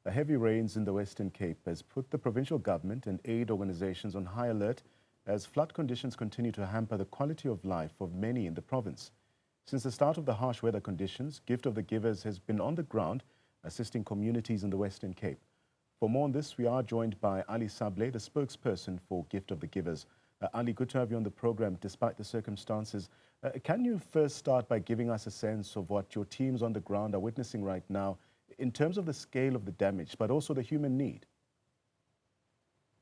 Heavy rains in the Western Cape has put the provincial government and aid organizations on high alert as flood conditions continue to hamper the quality of life of many in the province. Since the start of the harsh weather conditions, Gift of the Givers has been on the ground assisting communities in the Western Cape. For more on this, we are joined by Ali Sablay, the spokesperson for Gift of the Givers. Ali, good to have you on the program despite the circumstances. Can you first start by giving us a sense of what your teams on the ground are witnessing right now in terms of the scale of the damage, but also the human need?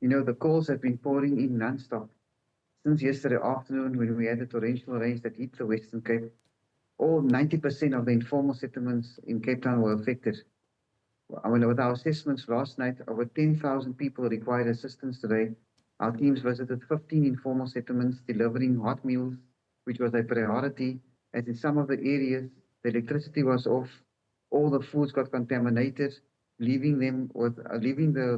You know, the calls have been pouring in non-stop. Since yesterday afternoon, when we had the torrential rains that hit the Western Cape, all 90% of the informal settlements in Cape Town were affected. I mean, with our assessments last night, over 10,000 people required assistance today. Our teams visited 15 informal settlements, delivering hot meals, which was a priority, as in some of the areas, the electricity was off, all the foods got contaminated, leaving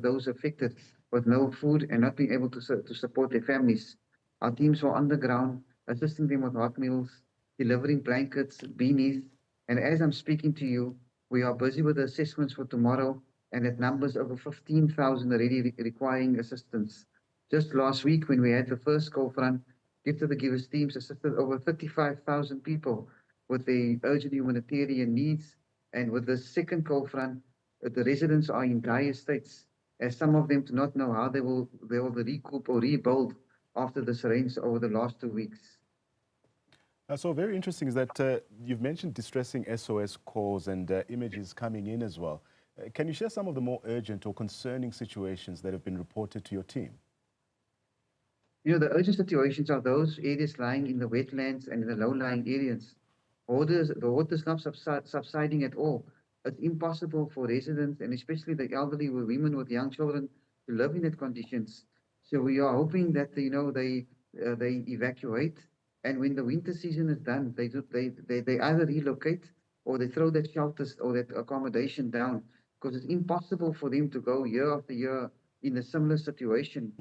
those affected with no food and not being able to support their families. Our teams were on the ground, assisting them with hot meals, delivering blankets, beanies, and as I'm speaking to you, we are busy with the assessments for tomorrow, and at numbers over 15,000 already requiring assistance. Just last week, when we had the first cold front, Gift of the Givers teams assisted over 35,000 people with the urgent humanitarian needs. And with the second cold front, the residents are in dire states, as some of them do not know how they will recoup or rebuild after the rains over the last 2 weeks. So very interesting is that you've mentioned distressing SOS calls and images coming in as well. Can you share some of the more urgent or concerning situations that have been reported to your team? You know, the urgent situations are those areas lying in the wetlands and in the low-lying areas. The water is not subsiding at all. It's impossible for residents, and especially the elderly or women with young children, to live in that conditions. So we are hoping that they evacuate, and when the winter season is done, they either relocate or they throw that shelters or that accommodation down, because it's impossible for them to go year after year in a similar situation.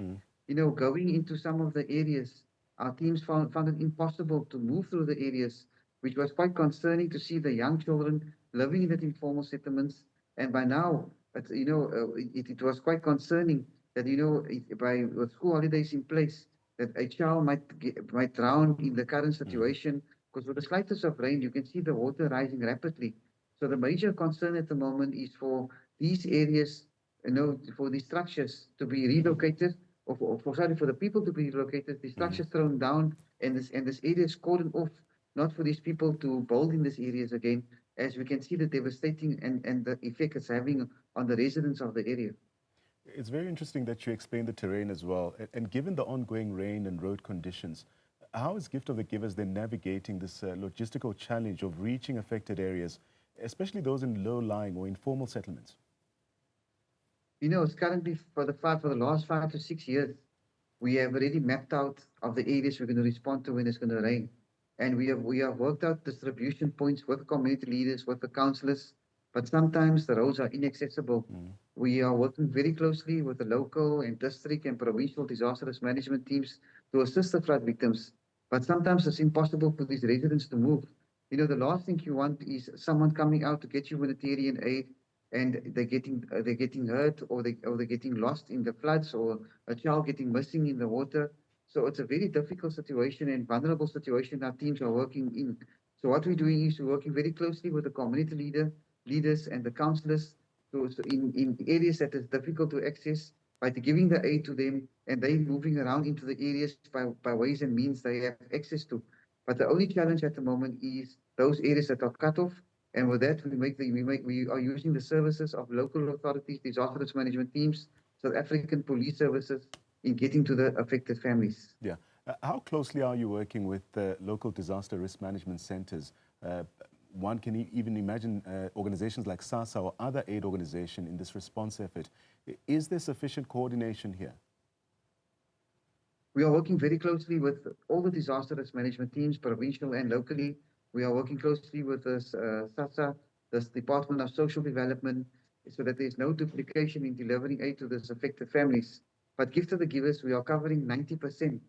You know, going into some of the areas, our teams found it impossible to move through the areas, which was quite concerning to see the young children living in that informal settlements. And by now, it was quite concerning that, with school holidays in place, that a child might drown in the current situation, because with the slightest of rain, you can see the water rising rapidly. So the major concern at the moment is for these areas, for these structures to be relocated, for the people to be relocated, the structures thrown down, and this area is cordoned off, not for these people to build in these areas again, as we can see the devastating and the effect it's having on the residents of the area. It's very interesting that you explained the terrain as well. And given the ongoing rain and road conditions, how is Gift of the Givers then navigating this logistical challenge of reaching affected areas, especially those in low-lying or informal settlements? You know, it's currently for the last 5 to 6 years, we have already mapped out of the areas we're going to respond to when it's going to rain. And we have worked out distribution points with community leaders, with the councillors, but sometimes the roads are inaccessible. We are working very closely with the local and district and provincial disaster risk management teams to assist the flood victims. But sometimes it's impossible for these residents to move. You know, the last thing you want is someone coming out to get humanitarian aid, and they're getting hurt, or they're getting lost in the floods, or a child getting missing in the water. So it's a very difficult situation and vulnerable situation our teams are working in. So what we're doing is we're working very closely with the community leaders and the councillors in areas that is difficult to access, by giving the aid to them, and they moving around into the areas by ways and means they have access to. But the only challenge at the moment is those areas that are cut off. And with that, we are using the services of local authorities, disaster risk management teams, South African police services in getting to the affected families. Yeah. How closely are you working with local disaster risk management centers? One can even imagine organizations like SASA or other aid organizations in this response effort. Is there sufficient coordination here? We are working very closely with all the disaster risk management teams, provincial and locally. We are working closely with this SASA, this Department of Social Development, so that there's no duplication in delivering aid to these affected families. But Gift of the Givers, we are covering 90%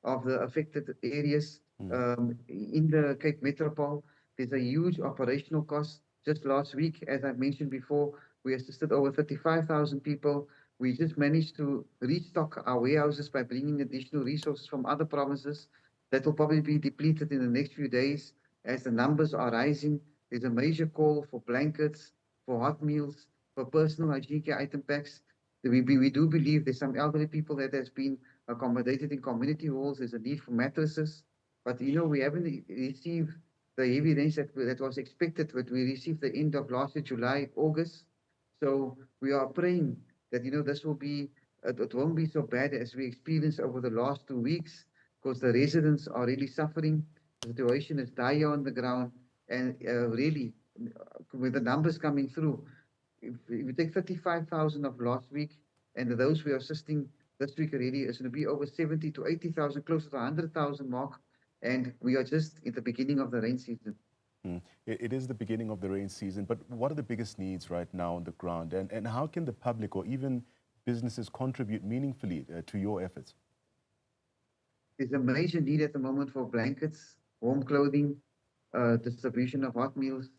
of the affected areas in the Cape Metropole. There's a huge operational cost. Just last week, as I mentioned before, We assisted over 35,000 people. We just managed to restock our warehouses by bringing additional resources from other provinces that will probably be depleted in the next few days as the numbers are rising. There's a major call for blankets, for hot meals, for personal hygiene care item packs. We do believe there's some elderly people that has been accommodated in community halls. There's a need for mattresses. But we haven't received the heavy rains that was expected, but we received the end of last year, July, August. So we are praying that this will be it won't be so bad as we experienced over the last 2 weeks, because the residents are really suffering. The situation is dire on the ground, and really, with the numbers coming through, if we take 35,000 of last week, and those we are assisting this week already is going to be over 70 to 80,000, close to the 100,000 mark, and we are just at the beginning of the rain season. It is the beginning of the rain season, but what are the biggest needs right now on the ground, and how can the public or even businesses contribute meaningfully to your efforts? There's a major need at the moment for blankets, warm clothing, distribution of hot meals,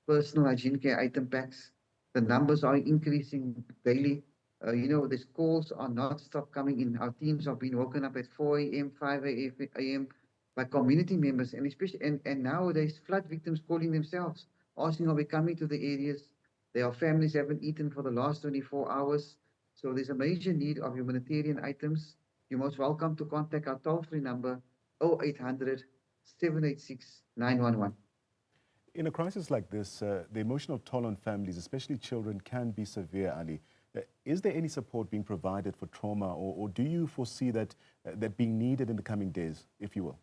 personal hygiene care item packs. The numbers are increasing daily. These calls are not stop coming in. Our teams have been woken up at 4 a.m., 5 a.m. by community members, and especially and nowadays flood victims calling themselves, asking, are we coming to the areas? Their families haven't eaten for the last 24 hours. So there's a major need of humanitarian items. You're most welcome to contact our toll-free number 0800 786 911. In a crisis like this, the emotional toll on families, especially children, can be severe, Ali. Is there any support being provided for trauma, or do you foresee that being needed in the coming days, if you will?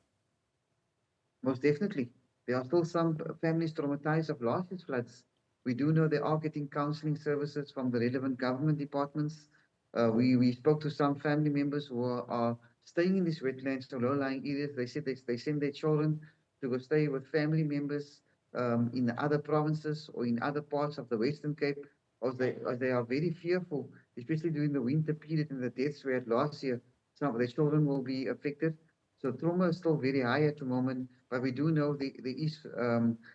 Most definitely. There are still some families traumatized of last year's floods. We do know they are getting counseling services from the relevant government departments. We spoke to some family members who are staying in these wetlands or low-lying areas. They said they send their children to go stay with family members in other provinces or in other parts of the Western Cape, as they are very fearful, especially during the winter period and the deaths we had last year. Some of their children will be affected. So trauma is still very high at the moment, but we do know there is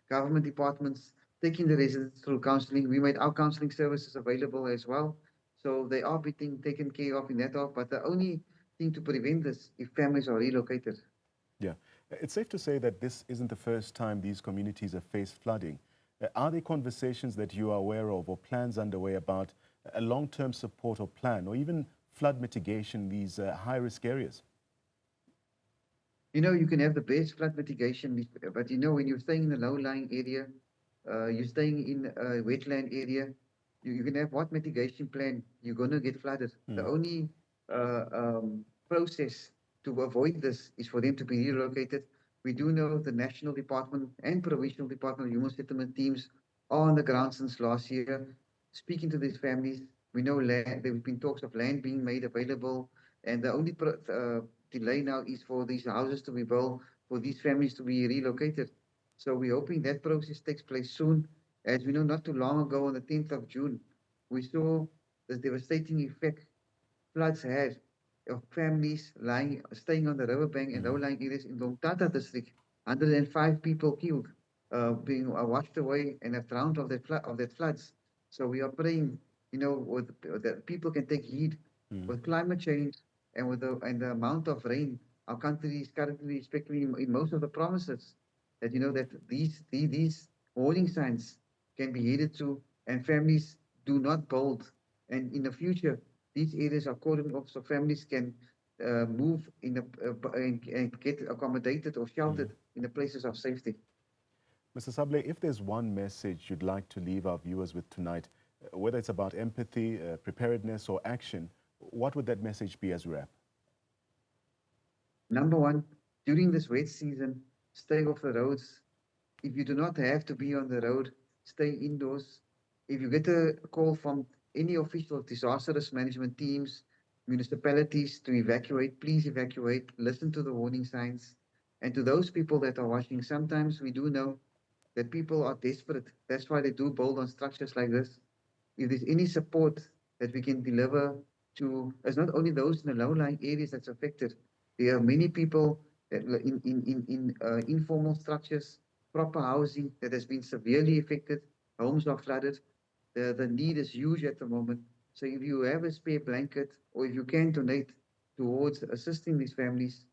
government departments taking the residents through counseling. We made our counseling services available as well. So they are being taken care of in that off. But the only thing to prevent this if families are relocated. Yeah. It's safe to say that this isn't the first time these communities have faced flooding. Are there conversations that you are aware of or plans underway about a long-term support or plan or even flood mitigation in these high-risk areas? You can have the best flood mitigation, but when you're staying in a low-lying area, you're staying in a wetland area, you can have what mitigation plan, you're going to get flooded. The only process to avoid this is for them to be relocated. We do know the National Department and Provincial Department of Human Settlement teams are on the ground since last year, speaking to these families. We know there have been talks of land being made available, and the only delay now is for these houses to be built, for these families to be relocated. So we're hoping that process takes place soon. As we know, not too long ago, on the 10th of June, we saw the devastating effect floods had of families staying on the riverbank and low-lying areas in Lomtata district. 105 people killed, being washed away and have drowned of that floods. So we are praying, that people can take heed with climate change and with the amount of rain our country is currently expecting in most of the provinces. That that these warning signs can be heeded to, and families do not build. And in the future, these areas are cordoned off so families can move and get accommodated or sheltered in the places of safety. Mr. Sablay, if there's one message you'd like to leave our viewers with tonight, whether it's about empathy, preparedness, or action, what would that message be as we wrap? Number one, during this wet season, stay off the roads. If you do not have to be on the road, stay indoors. If you get a call from any official disaster risk management teams, municipalities to evacuate, please evacuate. Listen to the warning signs. And to those people that are watching, sometimes we do know that people are desperate. That's why they do build on structures like this. If there's any support that we can deliver to, it's not only those in the low-lying areas that's affected. There are many people that in informal structures, proper housing that has been severely affected. Homes are flooded. The need is huge at the moment. So if you have a spare blanket or if you can donate towards assisting these families,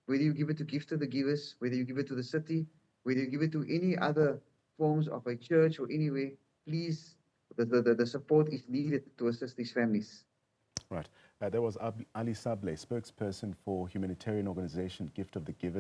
whether you give it to Gift of the Givers, whether you give it to the city, whether you give it to any other forms of a church or anywhere, please, the support is needed to assist these families. Right. There was Ali Sablay, spokesperson for humanitarian organization Gift of the Givers.